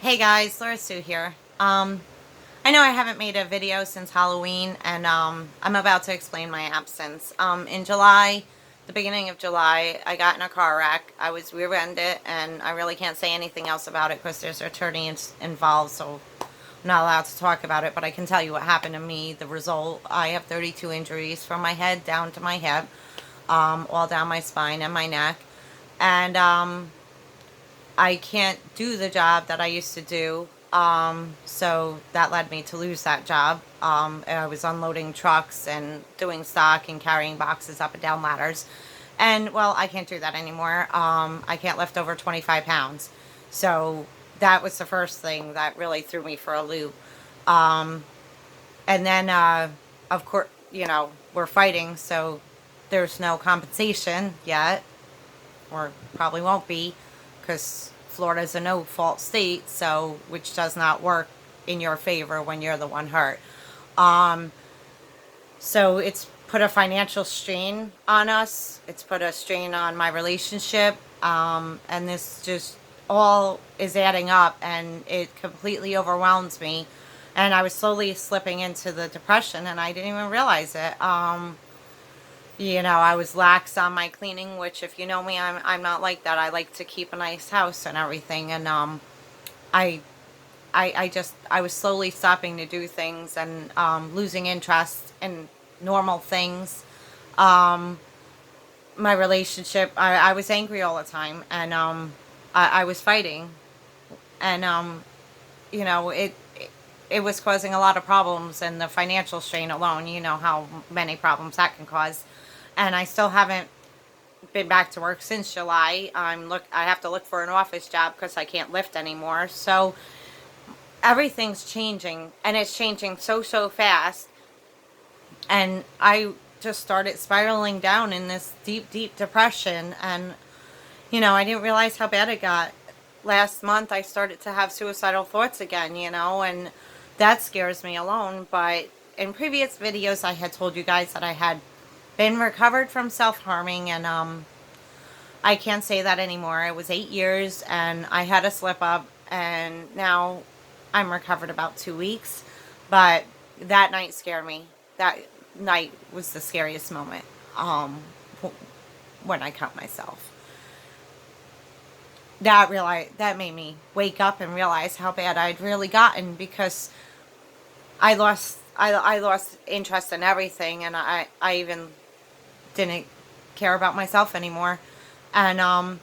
Hey guys, LauraSue here. I know I haven't made a video since Halloween, and I'm about to explain my absence. In July, the beginning of July, I got in a car wreck. I was rear-ended, and I really can't say anything else about it because there's an attorney involved, so I'm not allowed to talk about it. But I can tell you what happened to me. The result: I have 32 injuries from my head down to my hip, all down my spine and my neck, and I can't do the job that I used to do. So that led me to lose that job. I was unloading trucks and doing stock and carrying boxes up and down ladders. And well, I can't do that anymore. I can't lift over 25 pounds. So that was the first thing that really threw me for a loop. Um, and then, of course, we're fighting, so there's no compensation yet, or probably won't be, because Florida's a no fault state, so which does not work in your favor when you're the one hurt. Um, so it's put a financial strain on us. It's put a strain on my relationship, and this just all is adding up, and it completely overwhelms me. And I was slowly slipping into the depression, and I didn't even realize it. I was lax on my cleaning, which if you know me, I'm not like that. I like to keep a nice house and everything. And I I was slowly stopping to do things and losing interest in normal things. Um, my relationship, I was angry all the time, and I was fighting, and it was causing a lot of problems, and the financial strain alone, you know how many problems that can cause. And I still haven't been back to work since July. I have to look for an office job because I can't lift anymore. So everything's changing, and it's changing so fast. And I just started spiraling down in this deep depression, and I didn't realize how bad it got. Last month I started to have suicidal thoughts again, and that scares me alone. But in previous videos I had told you guys that I had been recovered from self-harming, and I can't say that anymore. It was 8 years, and I had a slip up, and now I'm recovered about 2 weeks. But that night scared me. That night was the scariest moment, when I cut myself. That made me wake up and realize how bad I'd really gotten, because I lost interest in everything, and I even didn't care about myself anymore. And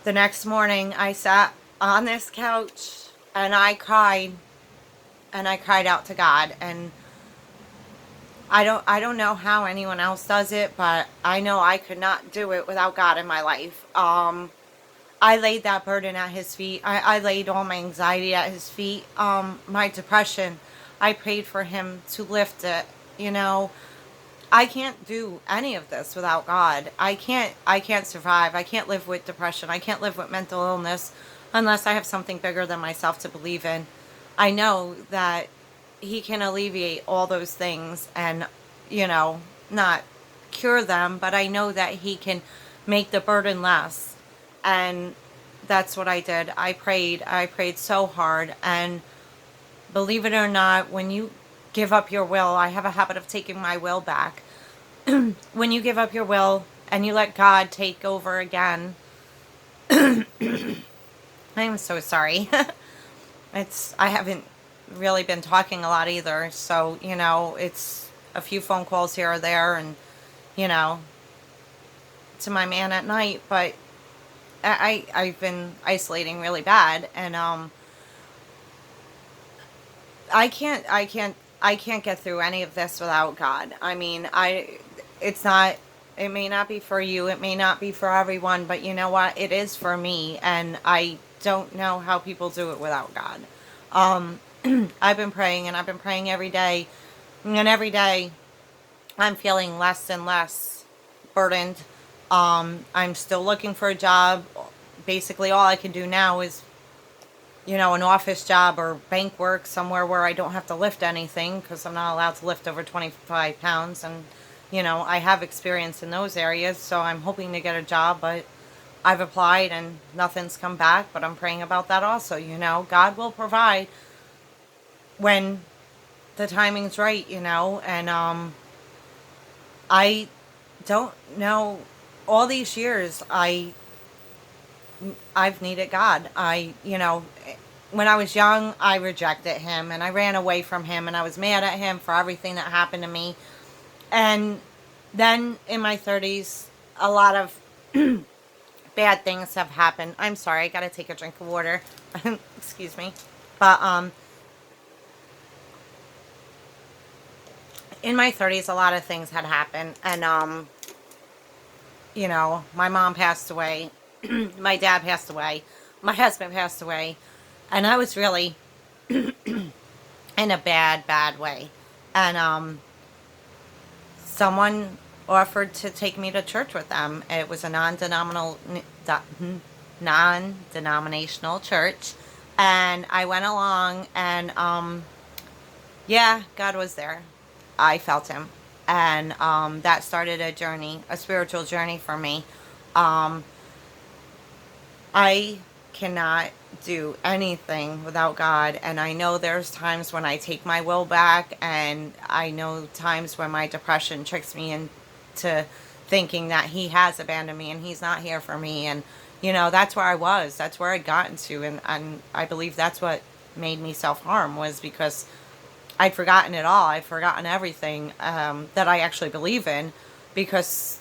the next morning I sat on this couch and I cried, and I cried out to God. And I don't know how anyone else does it, but I know I could not do it without God in my life. I laid that burden at his feet. I laid all my anxiety at his feet. My depression, I prayed for him to lift it. I can't do any of this without God. I can't survive. I can't live with depression. I can't live with mental illness unless I have something bigger than myself to believe in. I know that he can alleviate all those things, and not cure them, but I know that he can make the burden less. And that's what I did. I prayed so hard, and believe it or not, when you give up your will, I have a habit of taking my will back. When you give up your will and you let God take over again, I'm so sorry. I haven't really been talking a lot either, so it's a few phone calls here or there, and you know, to my man at night. But I've been isolating really bad, and I can't get through any of this without God. I mean, it's not, it may not be for you, it may not be for everyone, but you know what? It is for me, and I don't know how people do it without God. Um, I've been praying, and I've been praying every day, and every day I'm feeling less and less burdened. I'm still looking for a job. Basically, all I can do now is an office job or bank work somewhere where I don't have to lift anything, because I'm not allowed to lift over 25 pounds. And, I have experience in those areas, so I'm hoping to get a job, but I've applied and nothing's come back, but I'm praying about that also. God will provide when the timing's right, and I don't know. All these years, I've needed God. When I was young, I rejected him and I ran away from him and I was mad at him for everything that happened to me. And then in my 30s, a lot of bad things have happened. I'm sorry, I gotta take a drink of water. Excuse me. But in my 30s, a lot of things had happened, and my mom passed away, my dad passed away, my husband passed away, and I was really in a bad way. And someone offered to take me to church with them. It was a non-denominational church, and I went along, and yeah, God was there. I felt him, and that started a journey, a spiritual journey for me. I cannot do anything without God, and I know there's times when I take my will back, and I know times when my depression tricks me into thinking that he has abandoned me and he's not here for me. And that's where I was, that's where I'd gotten to, and I believe that's what made me self-harm, was because I'd forgotten it all. I'd forgotten everything that I actually believe in, because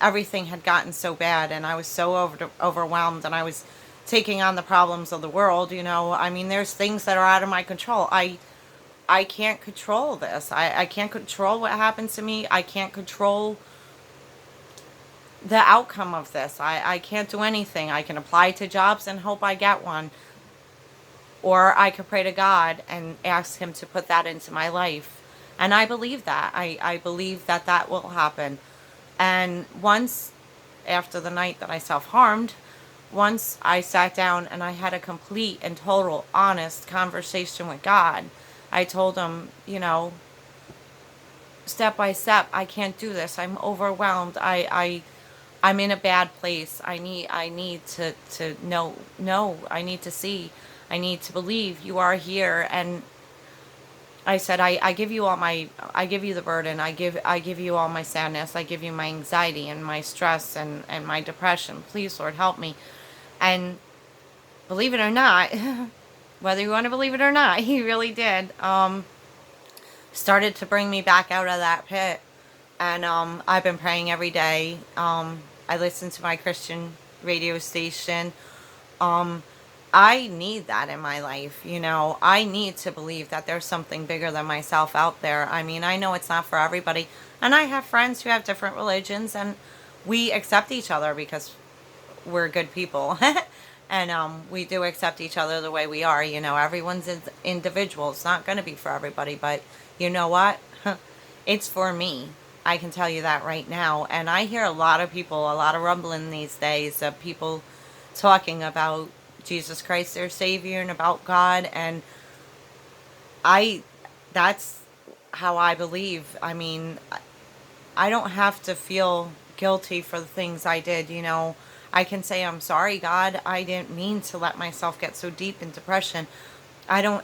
everything had gotten so bad, and I was so overwhelmed, and I was taking on the problems of the world. There's things that are out of my control. I can't control this. I can't control what happens to me. I can't control the outcome of this. I can't do anything. I can apply to jobs and hope I get one. Or I could pray to God and ask him to put that into my life. And I believe that. I believe that that will happen. And once, after the night that I self-harmed, once I sat down and I had a complete and total honest conversation with God, I told him, step by step, I can't do this. I'm overwhelmed. I'm in a bad place. I need to know. I need to see. I need to believe you are here. And I said, I give you the burden. I give you all my sadness. I give you my anxiety and my stress and my depression. Please, Lord, help me. And believe it or not, whether you want to believe it or not, he really did. Started to bring me back out of that pit. And I've been praying every day. I listen to my Christian radio station. I need that in my life. I need to believe that there's something bigger than myself out there. I know it's not for everybody. And I have friends who have different religions, and we accept each other because we're good people. And we do accept each other the way we are. Everyone's individual. It's not going to be for everybody. But you know what? It's for me. I can tell you that right now. And I hear a lot of people, a lot of rumbling these days of people talking about Jesus Christ, their Savior, and about God. And that's how I believe. I don't have to feel guilty for the things I did. I can say, I'm sorry, God. I didn't mean to let myself get so deep in depression. I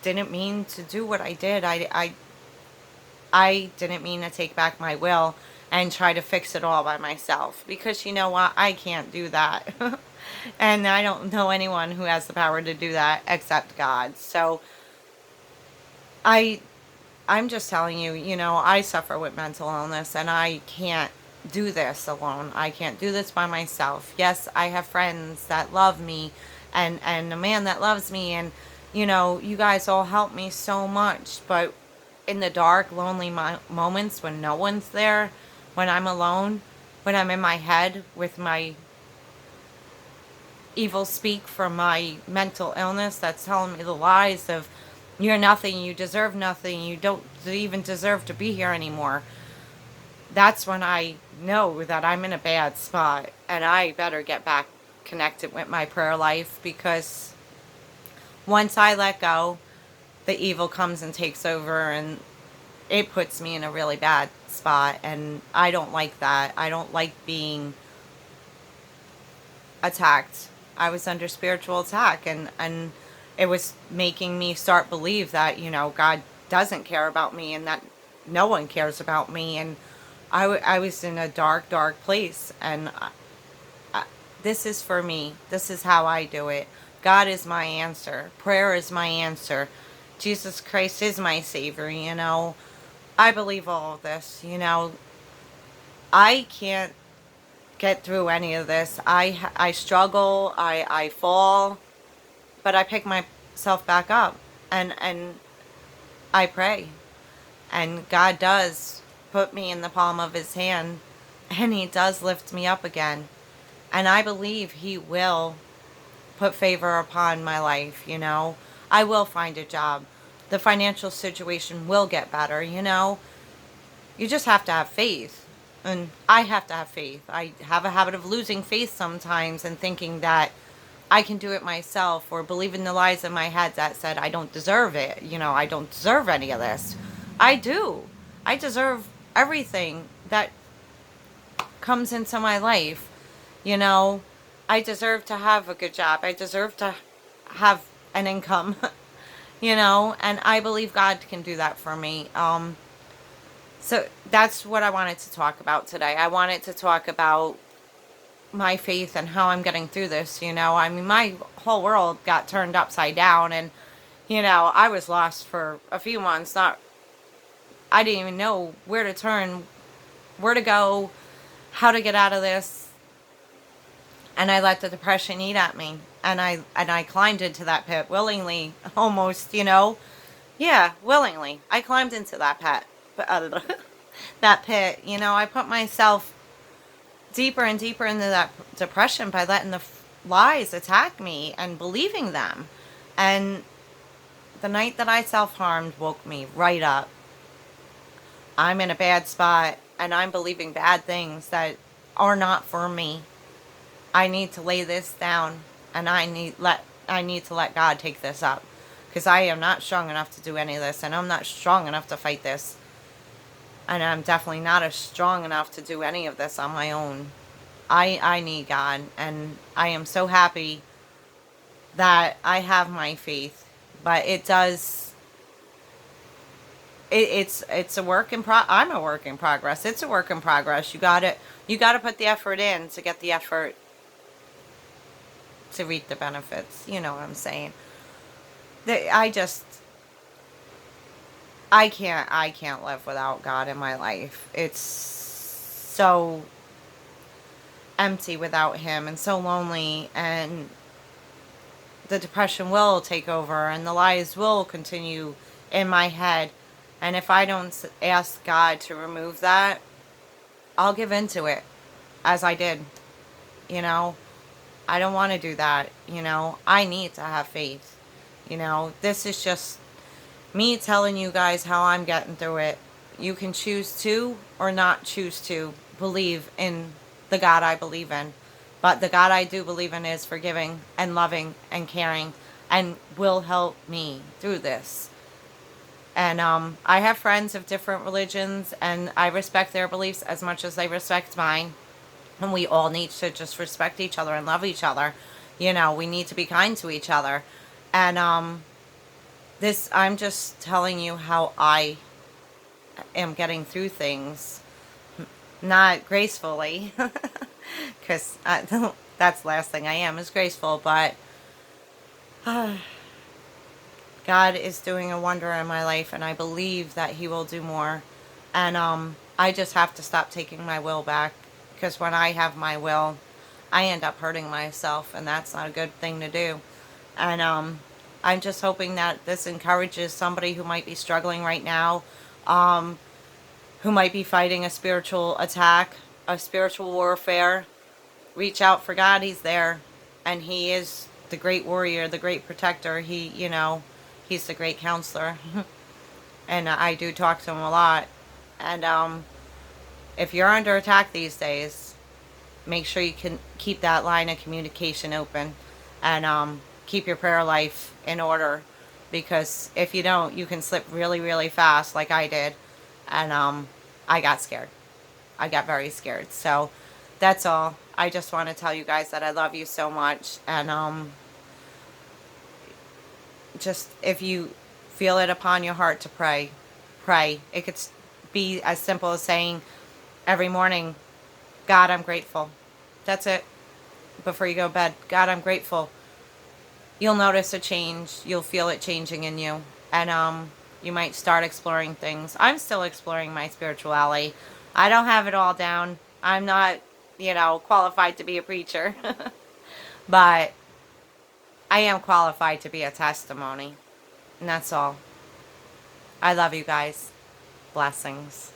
didn't mean to do what I did. I didn't mean to take back my will and try to fix it all by myself, because you know what? I can't do that. And I don't know anyone who has the power to do that except God. So I'm just telling you, I suffer with mental illness, and I can't do this alone. I can't do this by myself. Yes, I have friends that love me, and a man that loves me, and you guys all help me so much. But in the dark, lonely moments when no one's there, when I'm alone, when I'm in my head with my evil speak from my mental illness that's telling me the lies of, you're nothing, you deserve nothing, you don't even deserve to be here anymore, that's when I know that I'm in a bad spot, and I better get back connected with my prayer life, because once I let go, the evil comes and takes over, and it puts me in a really bad spot. And I don't like that. I don't like being attacked. I was under spiritual attack, and it was making me start believe that, God doesn't care about me and that no one cares about me. And I was in a dark, dark place. And this is for me. This is how I do it. God is my answer. Prayer is my answer. Jesus Christ is my Savior, I believe all of this, I can't get through any of this. I struggle, I fall, but I pick myself back up, and I pray. And God does put me in the palm of his hand, and he does lift me up again. And I believe he will put favor upon my life, I will find a job. The financial situation will get better, You just have to have faith. And I have to have faith. I have a habit of losing faith sometimes and thinking that I can do it myself, or believing the lies in my head that said I don't deserve it. I don't deserve any of this. I do. I deserve everything that comes into my life. I deserve to have a good job. I deserve to have an income, and I believe God can do that for me. So that's what I wanted to talk about today. I wanted to talk about my faith and how I'm getting through this. I mean, my whole world got turned upside down, and, I was lost for a few months. I didn't even know where to turn, where to go, how to get out of this. And I let the depression eat at me. And I climbed into that pit willingly, almost, Yeah, willingly. I climbed into that pit. That pit, I put myself deeper and deeper into that depression by letting the lies attack me and believing them. And the night that I self-harmed woke me right up. I'm in a bad spot, and I'm believing bad things that are not for me. I need to lay this down, and I need to let God take this up, because I am not strong enough to do any of this, and I'm not strong enough to fight this. And I'm definitely not as strong enough to do any of this on my own. I need God, and I am so happy that I have my faith. But it does. It's a work in I'm a work in progress. It's a work in progress. You gotta put the effort in to get the effort to reap the benefits. You know what I'm saying? I can't live without God in my life. It's so empty without him, and so lonely, and the depression will take over, and the lies will continue in my head. And if I don't ask God to remove that, I'll give into it, as I did. I don't want to do that. I need to have faith. This is just me telling you guys how I'm getting through it. You can choose to or not choose to believe in the God I believe in. But the God I do believe in is forgiving and loving and caring, and will help me through this. And I have friends of different religions, and I respect their beliefs as much as they respect mine. And we all need to just respect each other and love each other. We need to be kind to each other. And I'm just telling you how I am getting through things. Not gracefully, because that's the last thing I am, is graceful. But God is doing a wonder in my life, and I believe that he will do more. And I just have to stop taking my will back, because when I have my will, I end up hurting myself, and that's not a good thing to do. And I'm just hoping that this encourages somebody who might be struggling right now, who might be fighting a spiritual attack, a spiritual warfare. Reach out for God. He's there, and he is the great warrior, the great protector. He's the great counselor. And I do talk to him a lot. And if you're under attack these days, make sure you can keep that line of communication open, and keep your prayer life in order, because if you don't, you can slip really, really fast, like I did. And I got scared. I got very scared. So that's all. I just want to tell you guys that I love you so much. And just if you feel it upon your heart to pray, pray. It could be as simple as saying every morning, God, I'm grateful. That's it. Before you go to bed, God, I'm grateful. You'll notice a change. You'll feel it changing in you. And you might start exploring things. I'm still exploring my spirituality. I don't have it all down. I'm not, qualified to be a preacher. But I am qualified to be a testimony. And that's all. I love you guys. Blessings.